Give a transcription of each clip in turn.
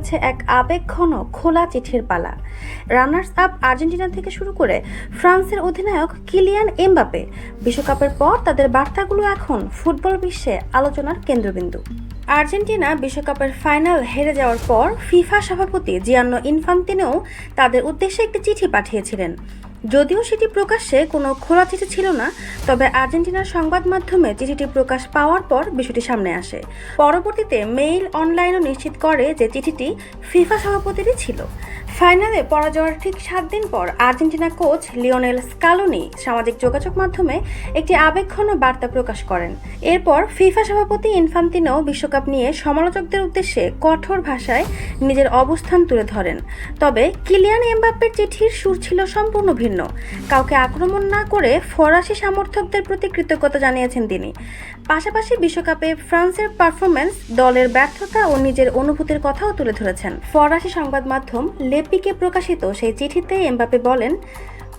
চলেছে এক আবেগঘন খোলা চিঠির পালা। রানার্স আপ আর্জেন্টিনা থেকে শুরু করে ফ্রান্সের অধিনায়ক কিলিয়ান এমবাপে বিশ্বকাপের পর তাদের বার্তাগুলো এখন ফুটবল বিশ্বে আলোচনার কেন্দ্রবিন্দু। আর্জেন্টিনা বিশ্বকাপের ফাইনাল হেরে যাওয়ার পর ফিফা সভাপতি জিয়ান্নো ইনফান্তিনো তাদের উদ্দেশ্যে একটি চিঠি পাঠিয়েছিলেন। যদিও সেটি প্রকাশ্যে কোনো খোলা চিঠি ছিল না, তবে আর্জেন্টিনার সংবাদ মাধ্যমে চিঠিটি প্রকাশ পাওয়ার পর বিষয়টি সামনে আসে। পরবর্তীতে মেইল অনলাইনও নিশ্চিত করে যে চিঠিটি ফিফা সভাপতিরই ছিল। ফাইনালে পরাজয়ের ঠিক 7 দিন পর আর্জেন্টিনা কোচ লিওনেল স্কালোনি সামাজিক যোগাযোগ মাধ্যমে একটি আবেগঘন বার্তা প্রকাশ করেন। এরপর ফিফা সভাপতি ইনফান্তিনো বিশ্বকাপ নিয়ে সমালোচকদের উদ্দেশ্যে কঠোর ভাষায় নিজের অবস্থান তুলে ধরেন। তবে কিলিয়ান এমবাপ্পের চিঠির সুর ছিল সম্পূর্ণ ভিন্ন। কাউকে আক্রমণ না করে ফরাসি সমর্থকদের প্রতি কৃতজ্ঞতা জানিয়েছেন তিনি। পাশাপাশি বিশ্বকাপে ফ্রান্সের পারফরম্যান্স, দলের ব্যর্থতা ও নিজের অনুভূতির কথাও তুলে ধরেছেন। ফরাসি সংবাদ মাধ্যম লেপিকে প্রকাশিত সেই চিঠিতে এমবাপ্পে বলেন,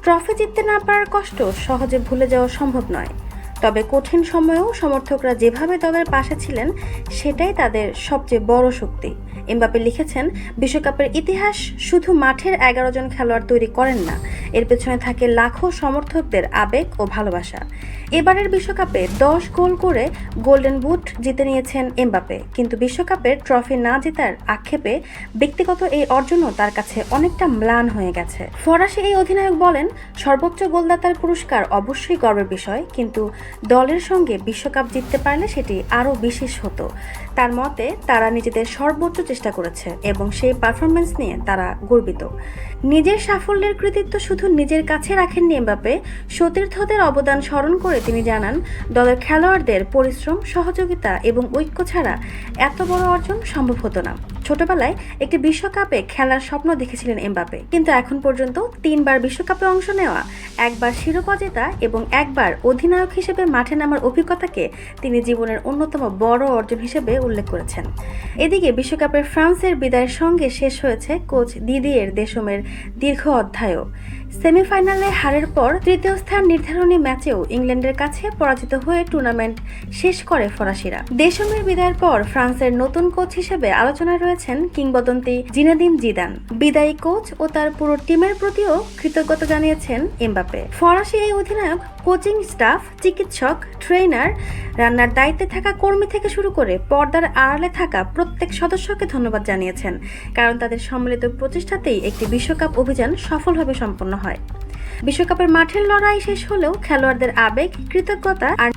ট্রফি জিততে না পারার কষ্ট সহজে ভুলে যাওয়া সম্ভব নয়, তবে কঠিন সময়েও সমর্থকরা যেভাবে দলের পাশে ছিলেন সেটাই তাদের সবচেয়ে বড় শক্তি। এমবাপ্পে লিখেছেন, বিশ্বকাপের ইতিহাস শুধু মাঠের 11 জন খেলোয়াড় তৈরি করেন না, এর পেছনে থাকে লাখো সমর্থকদের আবেগ ও ভালোবাসা। এবারের বিশ্বকাপে 10 গোল করে গোল্ডেন বুট জিতে নিয়েছেন এমবাপ্পে, কিন্তু বিশ্বকাপের ট্রফি না জেতার আক্ষেপে ব্যক্তিগত এই অর্জনও তার কাছে অনেকটা ম্লান হয়ে গেছে। ফরাসি এই অধিনায়ক বলেন, সর্বোচ্চ গোলদাতার পুরস্কার অবশ্যই গর্বের বিষয়, কিন্তু দলের সঙ্গে বিশ্বকাপ জিততে পারলে সেটি আরও বিশেষ হতো। তার মতে তারা নিজেদের সর্বোচ্চ চেষ্টা করেছে এবং সেই পারফরমেন্স নিয়ে তারা গর্বিত। নিজের সাফল্যের কৃতিত্ব শুধু নিজের কাছে রাখেননি এমবাপ্পে, সতীর্থদের অবদান স্মরণ করে তিনি জানান, দলের খেলোয়াড়দের পরিশ্রম, সহযোগিতা এবং ঐক্য ছাড়া এত বড় অর্জন সম্ভব হতো না। ছোটবেলায় একটি বিশ্বকাপে খেলার স্বপ্ন দেখেছিলেন এমবাপ্পে, কিন্তু এখন পর্যন্ত 3 বার বিশ্বকাপে অংশ নেওয়া, 1 বার শিরোপা জেতা এবং 1 বার অধিনায়ক হিসেবে মাঠে নামার অভিজ্ঞতাকে তিনি জীবনের অন্যতম বড় অর্জন হিসেবে উল্লেখ করেছেন। এদিকে বিশ্বকাপের ফ্রান্সের বিদায়ের সঙ্গে শেষ হয়েছে কোচ দিদিয়ের দেশমের দীর্ঘ অধ্যায়ও। সেমিফাইনালে হারের পর তৃতীয় স্থান নির্ধারণী ম্যাচেও ইংল্যান্ডের কাছে পরাজিত হয়ে টুর্নামেন্ট শেষ করে ফরাসিরা। দেশমের বিদায়ের পর ফ্রান্সের নতুন কোচ হিসেবে আলোচনায় রয়েছেন কিংবদন্তি জিনেদিন জিদান। বিদায়ী কোচ ও তার পুরো টিমের প্রতিও কৃতজ্ঞতা জানিয়েছেন এমবাপ্পে। ফরাসি এই অধিনায়ক কোচিং স্টাফ, চিকিৎসক, ট্রেনার, রান্নার দায়িত্বে থাকা কর্মী থেকে শুরু করে পর্দার আড়ালে থাকা প্রত্যেক সদস্যকে ধন্যবাদ জানিয়েছেন, কারণ তাদের সম্মিলিত প্রচেষ্টাতেই একটি বিশ্বকাপ অভিযান সফলভাবে সম্পন্ন হয়। বিশ্বকাপের মাঠের লড়াই শেষ হলেও খেলোয়াড়দের আবেগ, কৃতজ্ঞতা আর